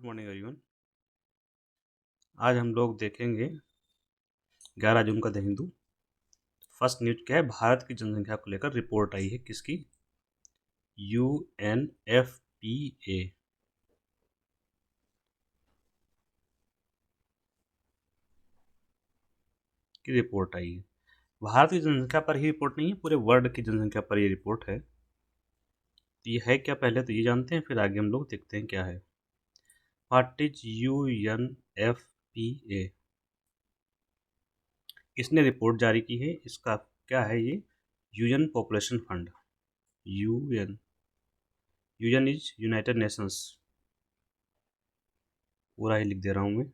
Good morning everyone. आज हम लोग देखेंगे 11 जून का द हिंदू। फर्स्ट न्यूज क्या है? भारत की जनसंख्या को लेकर रिपोर्ट आई है। किसकी? UNFPA की रिपोर्ट आई है। भारत की जनसंख्या पर ही रिपोर्ट नहीं है, पूरे वर्ल्ड की जनसंख्या पर ये रिपोर्ट है। तो ये है क्या, पहले तो ये जानते हैं, फिर आगे हम लोग देखते हैं क्या है। What is UNFPA? इसने रिपोर्ट जारी की है। इसका क्या है? ये UN population fund. UN is United Nations. पूरा ही लिख दे रहा हूँ मैं।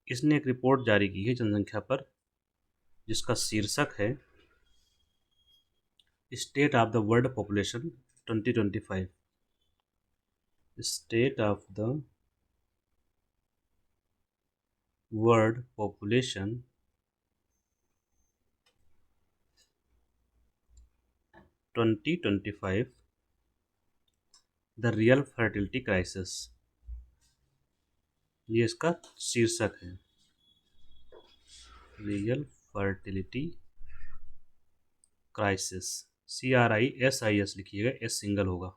इसने एक रिपोर्ट जारी की है जनसंख्या पर, जिसका शीर्षक है state of the world population 2025। State of the world population 2025, the real fertility crisis. ये इसका शीर्षक है, रियल फर्टिलिटी क्राइसिस। CRISIS लिखिएगा, एस सिंगल होगा।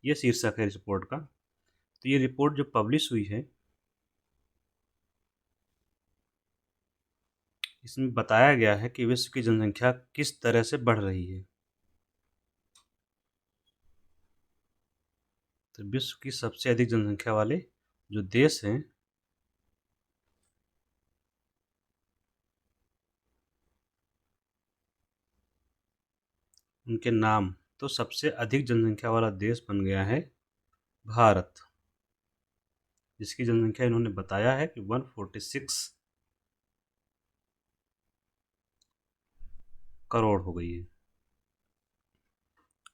ये शीर्षक है रिपोर्ट का। तो ये रिपोर्ट जो पब्लिश हुई है, इसमें बताया गया है कि विश्व की जनसंख्या किस तरह से बढ़ रही है। तो विश्व की सबसे अधिक जनसंख्या वाले जो देश हैं, उनके नाम। तो सबसे अधिक जनसंख्या वाला देश बन गया है भारत, जिसकी जनसंख्या इन्होंने बताया है कि 146 करोड़ हो गई है।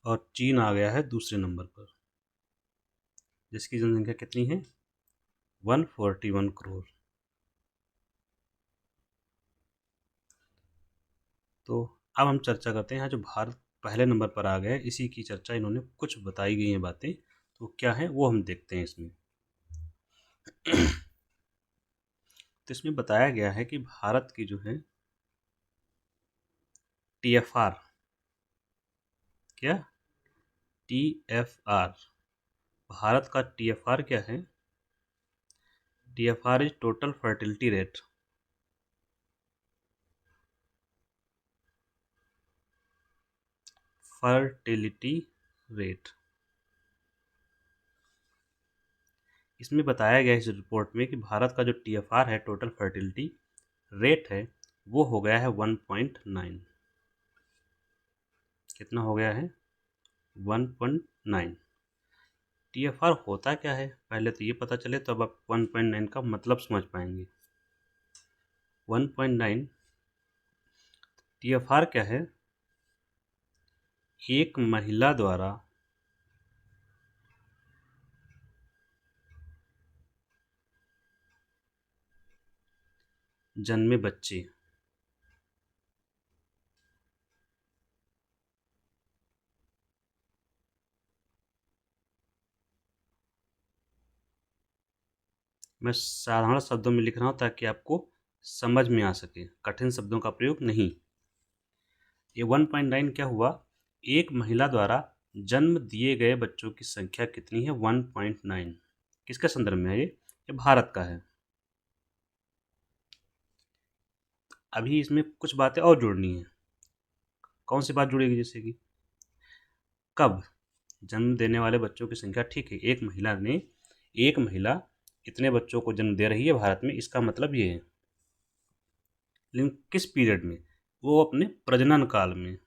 और चीन आ गया है दूसरे नंबर पर, जिसकी जनसंख्या कितनी है? 141 करोड़। तो अब हम चर्चा करते हैं। यहाँ जो भारत पहले नंबर पर आ गया है, इसी की चर्चा इन्होंने कुछ बताई गई हैं बातें, तो क्या है वो हम देखते हैं इसमें। तो इसमें बताया गया है कि भारत की जो है TFR, क्या? TFR, भारत का TFR क्या है? TFR is total fertility rate. Fertility rate. इसमें बताया गया है इस रिपोर्ट में कि भारत का जो TFR है, टोटल फर्टिलिटी रेट है, वो हो गया है 1.9। कितना हो गया है? 1.9। TFR होता क्या है, पहले तो ये पता चले, तो अब आप 1.9 का मतलब समझ पाएंगे। 1.9 TFR क्या है? एक महिला द्वारा जन्मे बच्चे। मैं साधारण शब्दों में लिख रहा हूँ ताकि आपको समझ में आ सके, कठिन शब्दों का प्रयोग नहीं। ये 1.9 क्या हुआ? एक महिला द्वारा जन्म दिए गए बच्चों की संख्या कितनी है? 1.9। किसके संदर्भ में है ये भारत का है। अभी इसमें कुछ बातें और जोड़नी है। कौन सी बात जुड़ेगी? जैसे कि कब जन्म देने वाले बच्चों की संख्या, ठीक है, एक महिला इतने बच्चों को जन्म दे रही है भारत में, इसका मतलब ये है। लेकिन किस पीरियड में? वो अपने प्रजनन काल में।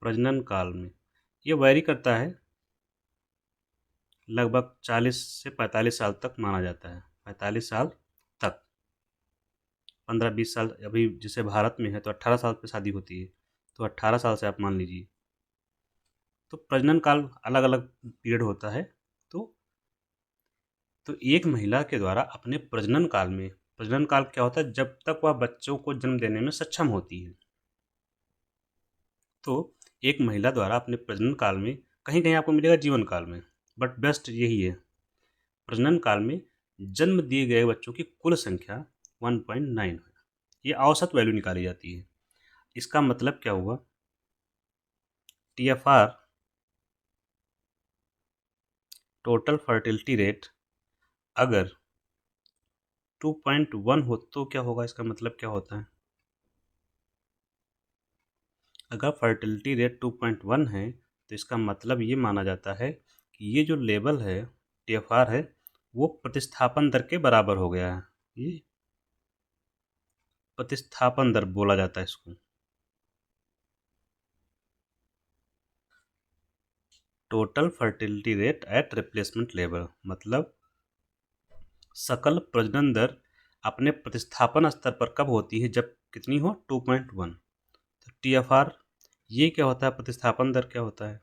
प्रजनन काल में ये वैरी करता है, लगभग 40 से 45 साल तक माना जाता है। 45 साल तक, 15-20 साल। अभी जैसे भारत में है तो 18 साल पे शादी होती है, तो 18 साल से आप मान लीजिए। तो प्रजनन काल अलग अलग पीरियड होता है। तो एक महिला के द्वारा अपने प्रजनन काल में प्रजनन काल क्या होता है? जब तक वह बच्चों को जन्म देने में सक्षम होती है। तो एक महिला द्वारा अपने प्रजनन काल में, कहीं कहीं आपको मिलेगा जीवन काल में, बट बेस्ट यही है, प्रजनन काल में जन्म दिए गए बच्चों की कुल संख्या 1.9 है। ये औसत वैल्यू निकाली जाती है। इसका मतलब क्या हुआ? TFR, टोटल फर्टिलिटी रेट, अगर 2.1 हो तो क्या होगा? इसका मतलब क्या होता है? अगर फर्टिलिटी रेट 2.1 है तो इसका मतलब ये माना जाता है कि ये जो लेवल है, TFR है, वो प्रतिस्थापन दर के बराबर हो गया है। ये प्रतिस्थापन दर बोला जाता है इसको। Total fertility rate at replacement level, मतलब सकल प्रजनन दर अपने प्रतिस्थापन स्तर पर कब होती है? जब कितनी हो? 2.1। तो TFR ये क्या होता है? प्रतिस्थापन दर क्या होता है?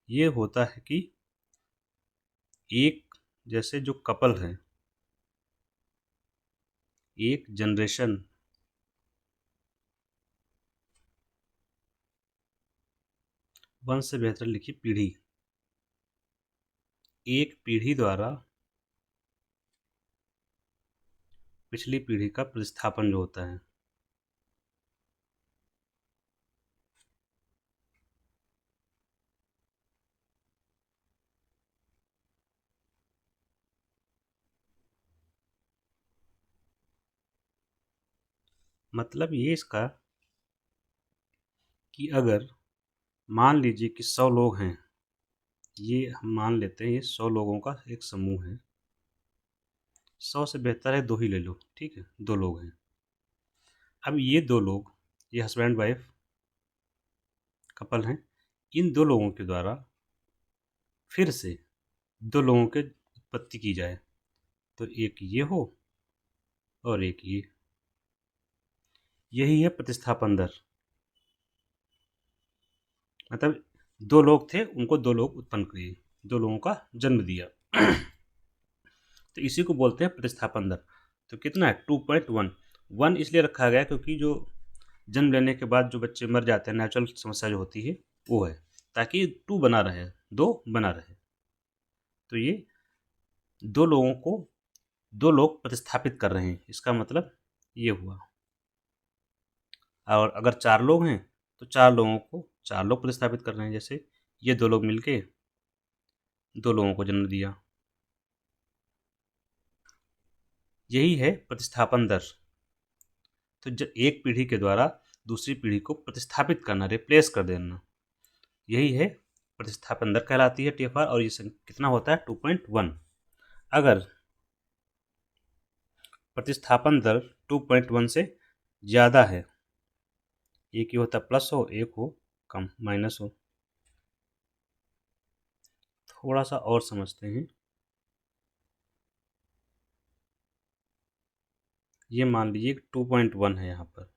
ये होता है कि एक, जैसे जो कपल है, एक जनरेशन वंश से बेहतर लिखी पीढ़ी, एक पीढ़ी द्वारा पिछली पीढ़ी का प्रतिस्थापन जो होता है। मतलब ये इसका कि अगर मान लीजिए कि 100 लोग हैं, ये हम मान लेते हैं ये 100 लोगों का एक समूह है, 100 से बेहतर है 2 ही ले लो, ठीक है, 2 लोग हैं। अब ये 2 लोग, ये हस्बैंड वाइफ कपल हैं, इन 2 लोगों के द्वारा फिर से 2 लोगों की उत्पत्ति की जाए, तो एक ये हो और एक ये, यही है प्रतिस्थापन दर। मतलब 2 लोग थे, उनको 2 लोग उत्पन्न किए, 2 लोगों का जन्म दिया। तो इसी को बोलते हैं प्रतिस्थापन दर। तो कितना है? 2.1। 1 इसलिए रखा गया क्योंकि जो जन्म लेने के बाद जो बच्चे मर जाते हैं, नेचुरल समस्या जो होती है वो है, ताकि 2 बना रहे, 2 बना रहे। तो ये 2 लोगों को 2 लोग प्रतिस्थापित कर रहे हैं, इसका मतलब ये हुआ। और अगर 4 लोग हैं तो 4 लोगों को 4 लोग प्रतिस्थापित कर रहे हैं, जैसे ये 2 लोग मिलके 2 लोगों को जन्म दिया। यही है प्रतिस्थापन दर। तो जब एक पीढ़ी के द्वारा दूसरी पीढ़ी को प्रतिस्थापित करना, रिप्लेस कर देना, यही है प्रतिस्थापन दर कहलाती है, TFR। और ये कितना होता है? 2.1। अगर प्रतिस्थापन दर 2.1 से ज़्यादा है, एक ही होता प्लस हो, एक हो कम माइनस हो। थोड़ा सा और समझते हैं। ये मान लीजिए 2.1 है यहाँ पर,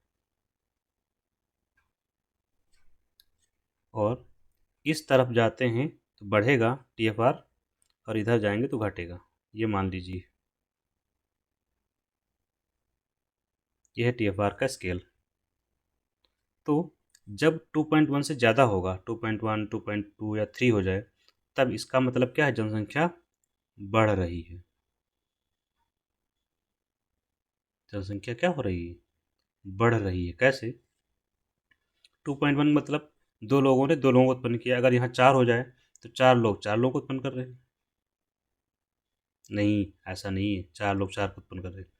और इस तरफ जाते हैं तो बढ़ेगा TFR, और इधर जाएंगे तो घटेगा। ये मान लीजिए, यह है TFR का स्केल। तो जब 2.1 से ज़्यादा होगा, 2.1, 2.2 या 3 हो जाए, तब इसका मतलब क्या है? जनसंख्या बढ़ रही है। जनसंख्या क्या हो रही है? बढ़ रही है। कैसे? 2.1 मतलब 2 लोगों ने 2 लोगों को उत्पन्न किया। अगर यहाँ 4 हो जाए तो 4 लोग 4 लोगों को उत्पन्न कर रहे हैं। नहीं, ऐसा नहीं है, 4 लोग 4 को उत्पन्न कर रहे हैं।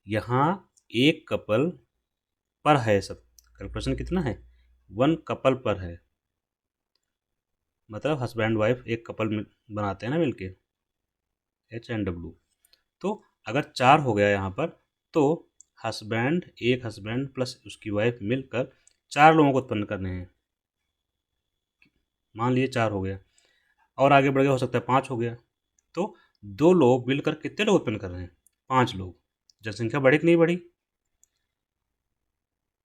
यहाँ एक कपल पर है, सब कैलकुलेशन कितना है? 1 कपल पर है, मतलब हस्बैंड वाइफ एक कपल बनाते हैं ना मिलके, HNW। तो अगर 4 हो गया यहाँ पर, तो एक हस्बैंड प्लस उसकी वाइफ मिलकर 4 लोगों को उत्पन्न करने हैं। मान लीजिए 4 हो गया, और आगे बढ़ गया, हो सकता है 5 हो गया। तो 2 लोग मिलकर कितने लोग उत्पन्न कर रहे हैं? 5 लोग। जनसंख्या बढ़ी कि नहीं बढ़ी?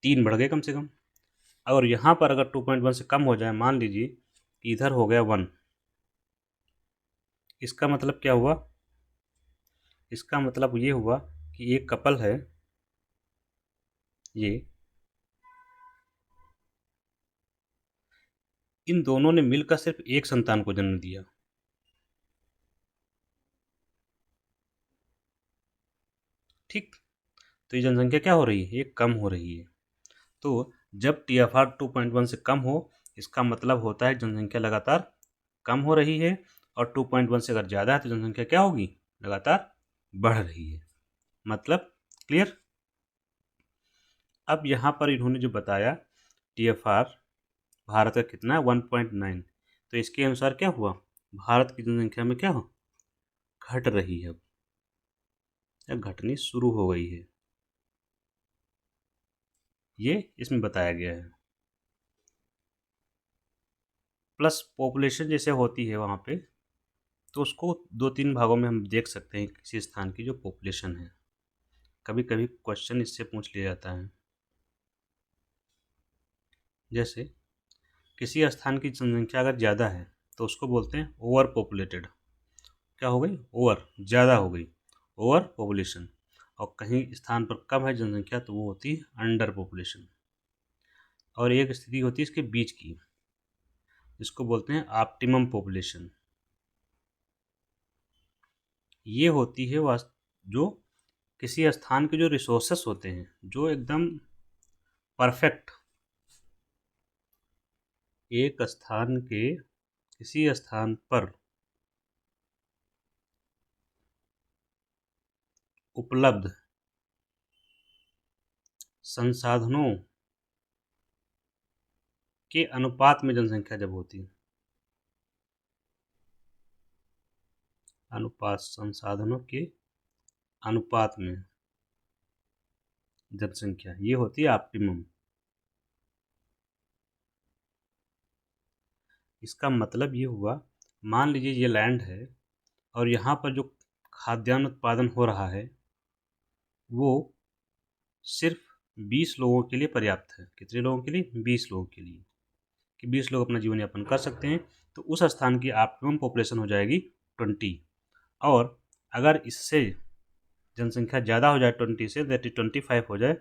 3 बढ़ गए कम से कम। और यहाँ पर अगर 2.1 से कम हो जाए, मान लीजिए कि इधर हो गया 1, इसका मतलब क्या हुआ? इसका मतलब ये हुआ कि एक कपल है, ये इन दोनों ने मिलकर सिर्फ एक संतान को जन्म दिया। ठीक, तो ये जनसंख्या क्या हो रही है, ये कम हो रही है। तो जब TFR 2.1 से कम हो, इसका मतलब होता है जनसंख्या लगातार कम हो रही है, और 2.1 से अगर ज़्यादा है तो जनसंख्या क्या होगी, लगातार बढ़ रही है। मतलब क्लियर। अब यहाँ पर इन्होंने जो बताया TFR भारत का कितना है, 1.9, तो इसके अनुसार क्या हुआ, भारत की जनसंख्या में क्या हो, घट रही है, अब या घटनी शुरू हो गई है, ये इसमें बताया गया है। प्लस पॉपुलेशन जैसे होती है वहाँ पे, तो उसको 2-3 भागों में हम देख सकते हैं किसी स्थान की जो पॉपुलेशन है। कभी कभी क्वेश्चन इससे पूछ लिया जाता है, जैसे किसी स्थान की जनसंख्या अगर ज़्यादा है तो उसको बोलते हैं ओवर पॉपुलेटेड। क्या हो गई, ओवर, ज़्यादा हो गई, ओवर पॉपुलेशन। और कहीं स्थान पर कम है जनसंख्या तो वो होती है अंडर पॉपुलेशन। और एक स्थिति होती है इसके बीच की, जिसको बोलते हैं ऑप्टिमम पॉपुलेशन। ये होती है जो किसी स्थान के जो रिसोर्सेस होते हैं, जो एकदम परफेक्ट, एक स्थान के किसी स्थान पर उपलब्ध संसाधनों के अनुपात में जनसंख्या जब होती है, अनुपात, संसाधनों के अनुपात में जनसंख्या, ये होती है ऑप्टिमम। इसका मतलब ये हुआ, मान लीजिए ये लैंड है और यहाँ पर जो खाद्यान्न उत्पादन हो रहा है वो सिर्फ 20 लोगों के लिए पर्याप्त है। कितने लोगों के लिए, 20 लोगों के लिए, कि 20 लोग अपना जीवन यापन कर सकते हैं। तो उस स्थान की ऑप्टिमम पॉपुलेशन हो जाएगी 20। और अगर इससे जनसंख्या ज़्यादा हो जाए 20 से, दैट इज 25 हो जाए,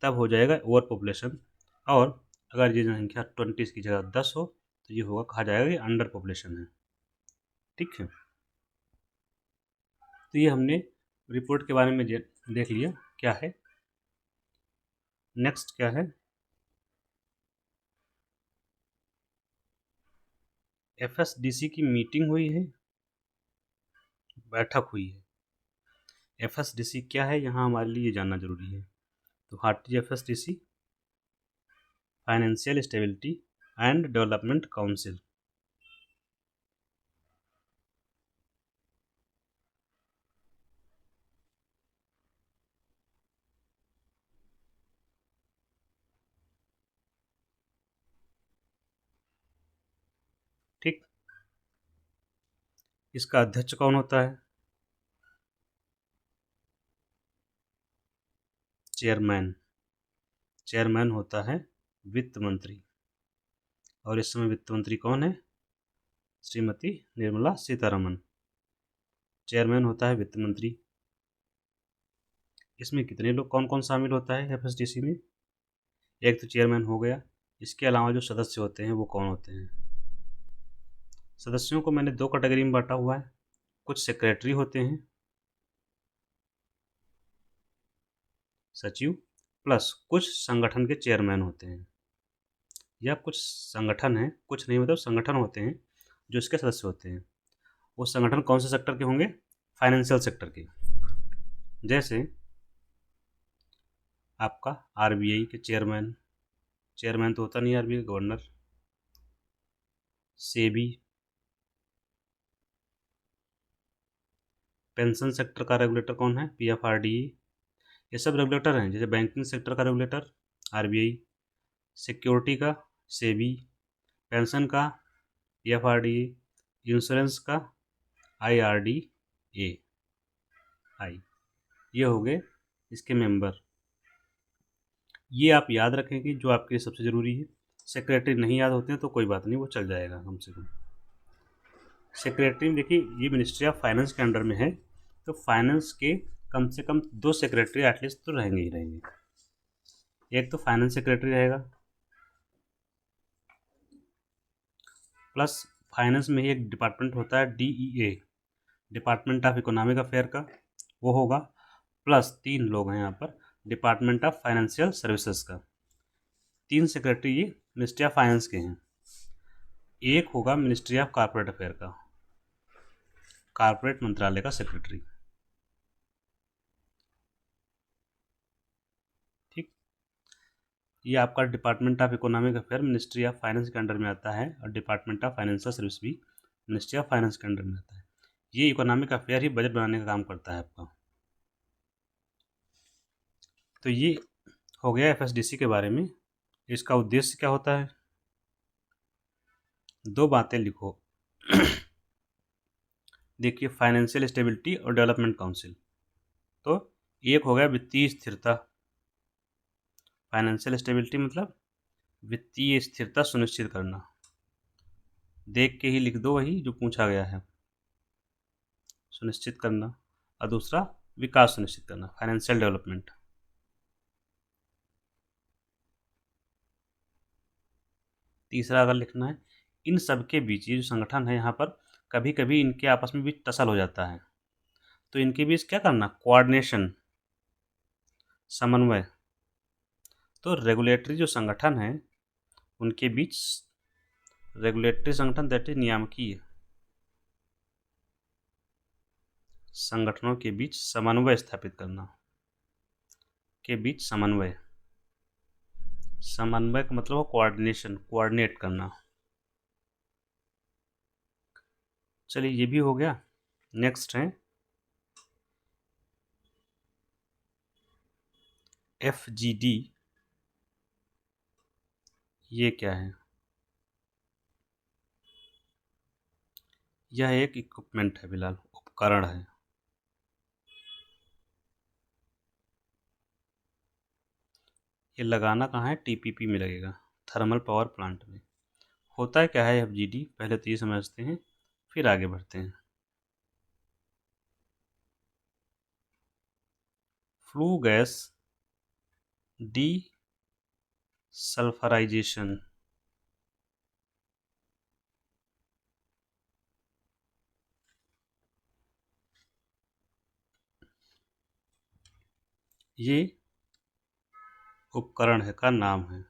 तब हो जाएगा ओवर पॉपुलेशन। और अगर ये जनसंख्या 20 की जगह 10 हो तो ये होगा, कहा जाएगा कि अंडर पॉपुलेशन है। ठीक है, तो ये हमने रिपोर्ट के बारे में देख लिया क्या है। नेक्स्ट क्या है, FSDC की मीटिंग हुई है, बैठक हुई है। FSDC क्या है, यहाँ हमारे लिए जानना जरूरी है। तो what is FSDC, financial stability and development council. ठीक, इसका अध्यक्ष कौन होता है, चेयरमैन। चेयरमैन होता है वित्त मंत्री, और इस समय वित्त मंत्री कौन है, श्रीमती निर्मला सीतारमन। चेयरमैन होता है वित्त मंत्री। इसमें कितने लोग, कौन कौन शामिल होता है FSDC में, एक तो चेयरमैन हो गया, इसके अलावा जो सदस्य होते हैं वो कौन होते हैं। सदस्यों को मैंने 2 कैटेगरी में बांटा हुआ है, कुछ सेक्रेटरी होते हैं, सचिव, प्लस कुछ संगठन के चेयरमैन होते हैं, या कुछ संगठन है, कुछ नहीं मतलब संगठन होते हैं जो इसके सदस्य होते हैं। वो संगठन कौन से सेक्टर के होंगे, फाइनेंशियल सेक्टर के। जैसे आपका RBI के चेयरमैन, चेयरमैन तो होता नहीं RBI, governor. SEBI, pension sector का रेगुलेटर कौन है, PFRDA। ये सब रेगुलेटर हैं। जैसे बैंकिंग सेक्टर का रेगुलेटर RBI, सिक्योरिटी का सेबी, पेंशन का PFRDA, इंश्योरेंस का IRDAI। ये हो गए इसके मेंबर। ये आप याद रखें कि जो आपके लिए सबसे ज़रूरी है। सेक्रेटरी नहीं याद होते हैं तो कोई बात नहीं, वो चल जाएगा कम से कम। सेक्रेटरी में देखिए, ये मिनिस्ट्री ऑफ फाइनेंस के अंडर में है, तो फाइनेंस के कम से कम 2 सेक्रेटरी एटलीस्ट तो रहेंगे ही रहेंगे। एक तो फाइनेंस सेक्रेटरी रहेगा, प्लस फाइनेंस में ही एक डिपार्टमेंट होता है DEA, department of economic affair का, वो होगा। प्लस 3 लोग हैं यहाँ पर डिपार्टमेंट ऑफ फाइनेंशियल सर्विसेज का। 3 सेक्रेटरी ये मिनिस्ट्री ऑफ फाइनेंस के हैं। एक होगा मिनिस्ट्री ऑफ कॉर्पोरेट अफेयर का, कॉर्पोरेट मंत्रालय का सेक्रेटरी। ठीक, ये आपका department of economic affair ministry of finance के अंडर में आता है, और डिपार्टमेंट ऑफ फाइनेंशियल सर्विस भी मिनिस्ट्री ऑफ फाइनेंस के अंडर में आता है। ये इकोनॉमिक अफेयर ही बजट बनाने का काम करता है आपका। तो ये हो गया FSDC के बारे में। इसका उद्देश्य क्या होता है? 2 बातें लिखो। देखिए, फाइनेंशियल स्टेबिलिटी और डेवलपमेंट काउंसिल। तो एक हो गया वित्तीय स्थिरता। फाइनेंशियल स्टेबिलिटी मतलब वित्तीय स्थिरता सुनिश्चित करना। देख के ही लिख दो वही जो पूछा गया है, सुनिश्चित करना। और दूसरा विकास सुनिश्चित करना, फाइनेंशियल डेवलपमेंट। तीसरा अगर लिखना है, इन सब के बीच ये जो संगठन है यहाँ पर कभी कभी इनके आपस में भी टसल हो जाता है, तो इनके बीच क्या करना? कोऑर्डिनेशन, समन्वय। तो रेगुलेटरी जो संगठन है उनके बीच, रेगुलेटरी संगठन दैट इज नियामकीय संगठनों के बीच समन्वय स्थापित करना, के बीच समन्वय। समन्वय का मतलब कोऑर्डिनेशन, कोऑर्डिनेट करना। चलिए ये भी हो गया। नेक्स्ट है FGD। ये क्या है? यह एक इक्विपमेंट है, फिलहाल उपकरण है। ये लगाना कहाँ है? TPP में लगेगा, थर्मल पावर प्लांट में। होता है क्या है FGD, पहले तो ये समझते हैं, फिर आगे बढ़ते हैं। Flue gas D sulphurisation. ये उपकरण है का नाम है,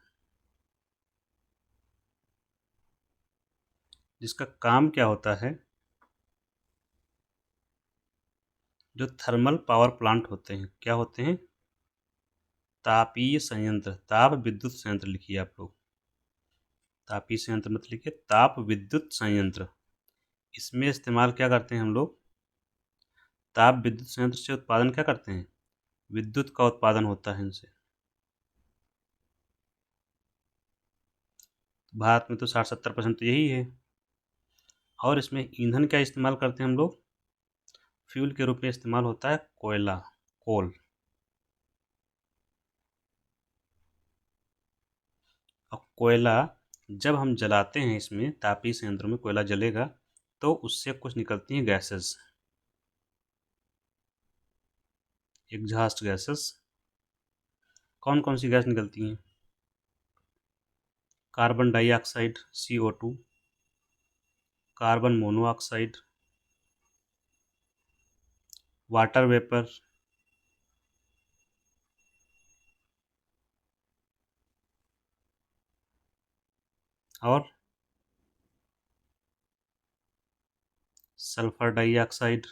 जिसका काम क्या होता है? जो थर्मल पावर प्लांट होते हैं, क्या होते हैं? तापीय संयंत्र, ताप विद्युत संयंत्र लिखिए आप लोग। तापीय संयंत्र मत लिखिए, ताप विद्युत संयंत्र। इसमें इस्तेमाल क्या करते हैं हम लोग? ताप विद्युत संयंत्र से उत्पादन क्या करते हैं? विद्युत का उत्पादन होता है इनसे। भारत में तो 60-70% तो यही है। और इसमें ईंधन क्या इस्तेमाल करते हैं हम लोग? फ्यूल के रूप में इस्तेमाल होता है कोयला, कोल। और कोयला जब हम जलाते हैं, इसमें तापीय संयंत्र में कोयला जलेगा तो उससे कुछ निकलती हैं गैसेस, एग्जॉस्ट गैसेस। कौन कौन सी गैस निकलती हैं? Carbon dioxide CO2, carbon monoxide, water vapour, और सल्फर डाइऑक्साइड,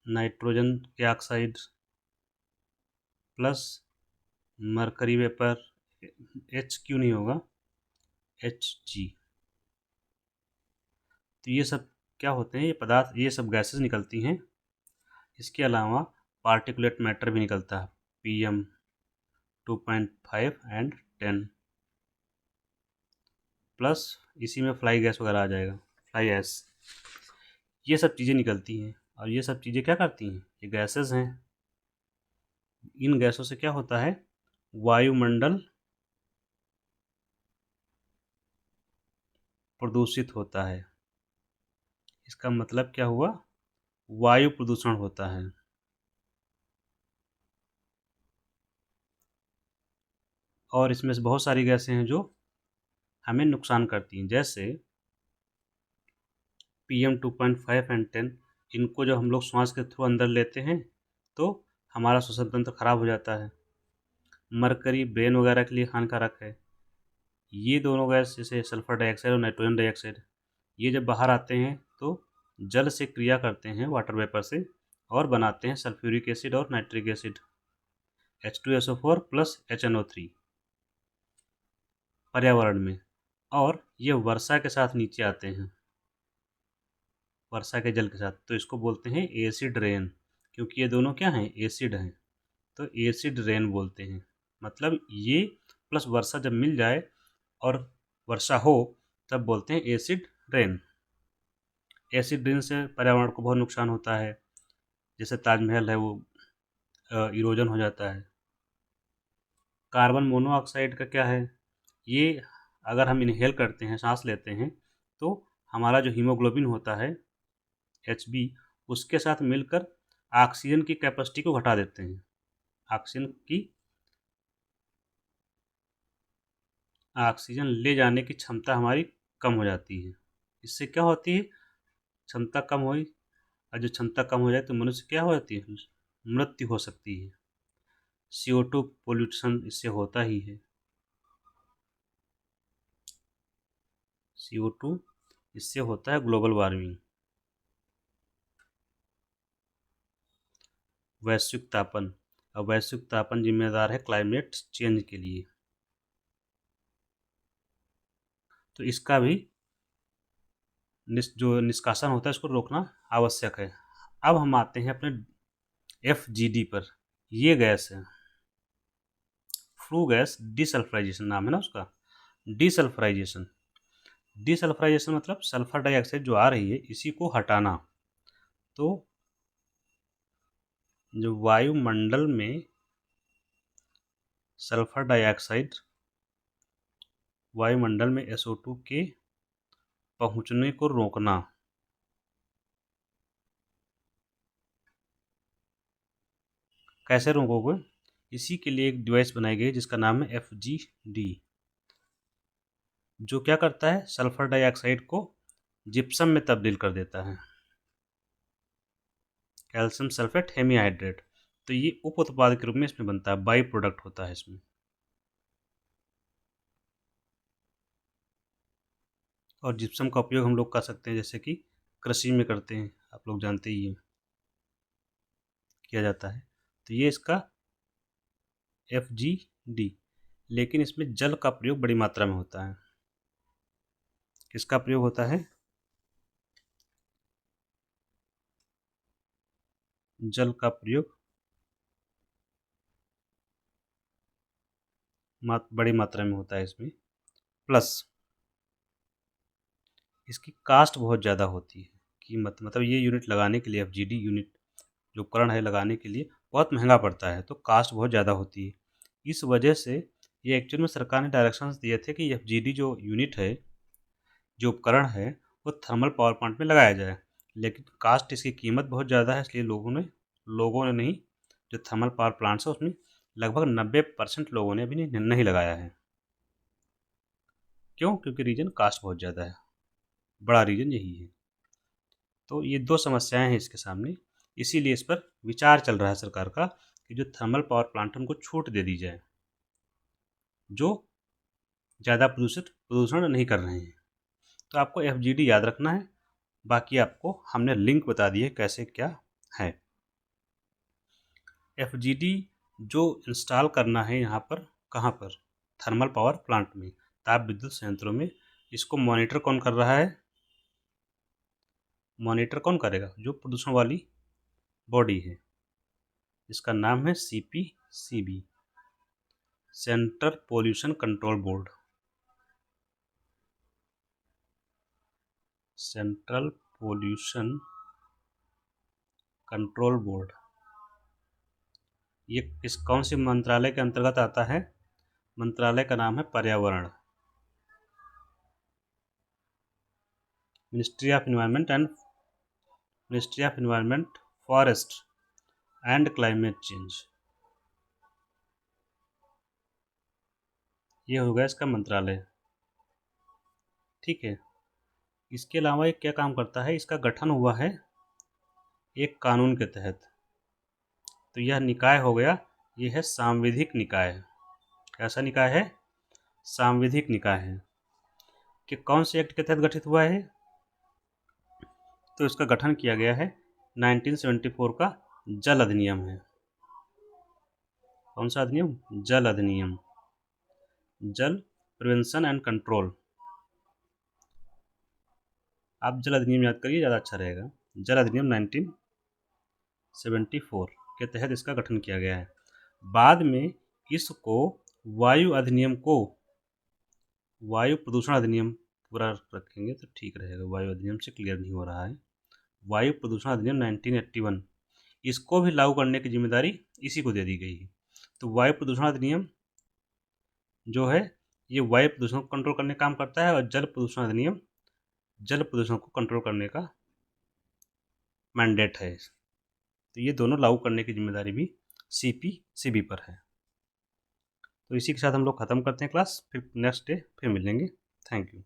नाइट्रोजन के oxide, plus mercury vapour. H क्यों नहीं होगा? Hg। तो ये सब क्या होते हैं? ये पदार्थ, ये सब गैसेस निकलती हैं। इसके अलावा पार्टिकुलेट मैटर भी निकलता है, PM 2.5 एंड 10, प्लस इसी में फ्लाई गैस वगैरह आ जाएगा, फ्लाई गैस। ये सब चीज़ें निकलती हैं, और ये सब चीज़ें क्या करती हैं? ये गैसेस हैं। इन गैसों से क्या होता है? वायुमंडल प्रदूषित होता है। इसका मतलब क्या हुआ? वायु प्रदूषण होता है। और इसमें से बहुत सारी गैसें हैं जो हमें नुकसान करती हैं, जैसे PM 2.5 एंड 10। इनको जब हम लोग श्वास के थ्रू अंदर लेते हैं तो हमारा श्वसन तंत्र खराब हो जाता है। मरकरी ब्रेन वगैरह के लिए हानिकारक है। ये दोनों गैस जैसे सल्फर डाइऑक्साइड और नाइट्रोजन डाइऑक्साइड, ये जब बाहर आते हैं तो जल से क्रिया करते हैं वाटर वेपर से और बनाते हैं सल्फ्यूरिक एसिड और nitric acid H2SO4 plus HNO3 पर्यावरण में। और ये वर्षा के साथ नीचे आते हैं, वर्षा के जल के साथ, तो इसको बोलते हैं एसिड रेन, क्योंकि ये दोनों क्या हैं, एसिड हैं, तो एसिड रेन बोलते हैं। मतलब ये प्लस वर्षा जब मिल जाए और वर्षा हो तब बोलते हैं एसिड रेन। एसिड रेन से पर्यावरण को बहुत नुकसान होता है, जैसे ताजमहल है वो इरोजन हो जाता है। कार्बन मोनोऑक्साइड का क्या है, ये अगर हम इनहेल करते हैं, सांस लेते हैं, तो हमारा जो हीमोग्लोबिन होता है HB, उसके साथ मिलकर ऑक्सीजन की कैपेसिटी को घटा देते हैं। ऑक्सीजन ले जाने की क्षमता हमारी कम हो जाती है। इससे क्या होती है, क्षमता कम हुई, और जो क्षमता कम हो जाए तो मनुष्य क्या हो जाती है, मृत्यु हो सकती है। CO2 पोल्यूशन इससे होता ही है। CO2 इससे होता है ग्लोबल वार्मिंग, वैश्विक तापन। और वैश्विक तापन जिम्मेदार है क्लाइमेट चेंज के लिए, तो इसका भी जो निष्कासन होता है इसको रोकना आवश्यक है। अब हम आते हैं अपने FGD पर। ये गैस है फ्लू गैस डिसल्फ्राइजेशन, नाम है ना उसका, डिसल्फ्राइजेशन। डिसल्फ्राइजेशन मतलब सल्फर डाइऑक्साइड जो आ रही है इसी को हटाना। तो जो वायुमंडल में सल्फर डाइऑक्साइड, वायुमंडल में SO2 के पहुंचने को रोकना। कैसे रोकोगे, इसी के लिए एक डिवाइस बनाई गई जिसका नाम है FGD, जो क्या करता है, सल्फर डाइऑक्साइड को जिप्सम में तब्दील कर देता है, कैल्शियम सल्फेट हेमीहाइड्रेट। तो ये उप उत्पाद के रूप में इसमें बनता है, बाई प्रोडक्ट होता है इसमें। और जिप्सम का उपयोग हम लोग कर सकते हैं, जैसे कि कृषि में करते हैं, आप लोग जानते ही हैं किया जाता है। तो ये इसका FGD, लेकिन इसमें जल का प्रयोग बड़ी मात्रा में होता है। किसका प्रयोग होता है, जल का प्रयोग बड़ी मात्रा में होता है इसमें। प्लस इसकी कास्ट बहुत ज़्यादा होती है, कीमत, मतलब ये यूनिट लगाने के लिए, FGD यूनिट जो उपकरण है लगाने के लिए बहुत महंगा पड़ता है, तो कास्ट बहुत ज़्यादा होती है। इस वजह से ये एक्चुअल में सरकार ने डायरेक्शंस दिए थे कि FGD जो यूनिट है, जो उपकरण है, वो थर्मल पावर प्लांट में लगाया जाए, लेकिन कास्ट इसकी कीमत बहुत ज़्यादा है, इसलिए लोगों ने नहीं, जो थर्मल पावर प्लांट्स है उसमें लगभग 90% लोगों ने अभी नहीं लगाया है। क्यों, क्योंकि रीजन कास्ट बहुत ज़्यादा है, बड़ा रीजन यही है। तो ये दो समस्याएं हैं इसके सामने, इसीलिए इस पर विचार चल रहा है सरकार का कि जो थर्मल पावर प्लांट है उनको छूट दे दी जाए, जो ज़्यादा प्रदूषण नहीं कर रहे हैं। तो आपको FGD याद रखना है, बाकी आपको हमने लिंक बता दिए कैसे क्या है। FGD जो इंस्टॉल करना है यहाँ पर, कहाँ पर, थर्मल पावर प्लांट में, ताप विद्युत संयंत्रों में। इसको मॉनिटर कौन कर रहा है, मॉनिटर कौन करेगा, जो प्रदूषण वाली बॉडी है, इसका नाम है CPCB, central pollution control board. Central pollution control board, ये कौन सी मंत्रालय के अंतर्गत आता है, मंत्रालय का नाम है पर्यावरण, ministry of environment and ministry of environment, forest and climate change. ये होगा इसका मंत्रालय। ठीक है। इसके अलावा ये क्या काम करता है, इसका गठन हुआ है एक कानून के तहत। तो यह निकाय हो गया, ये है सांविधिक निकाय। कैसा निकाय है? सांविधिक निकाय है। कि कौन से एक्ट के तहत गठित हुआ है? तो इसका गठन किया गया है 1974 का जल अधिनियम है। कौन सा अधिनियम? जल अधिनियम, जल प्रिवेंशन एंड कंट्रोल। आप जल अधिनियम याद करिए, ज़्यादा अच्छा रहेगा। जल अधिनियम 1974 के तहत इसका गठन किया गया है। बाद में इसको वायु अधिनियम को, वायु प्रदूषण अधिनियम पूरा रखेंगे तो ठीक रहेगा, वायु अधिनियम से क्लियर नहीं हो रहा है। वायु प्रदूषण अधिनियम 1981, इसको भी लागू करने की जिम्मेदारी इसी को दे दी गई है। तो वायु प्रदूषण अधिनियम जो है ये वायु प्रदूषण को कंट्रोल करने का काम करता है, और जल प्रदूषण अधिनियम जल प्रदूषण को कंट्रोल करने का मैंडेट है। तो ये दोनों लागू करने की जिम्मेदारी भी सीपीसीबी पर है। तो इसी के साथ हम लोग ख़त्म करते हैं क्लास, फिर नेक्स्ट डे फिर मिलेंगे। Thank you.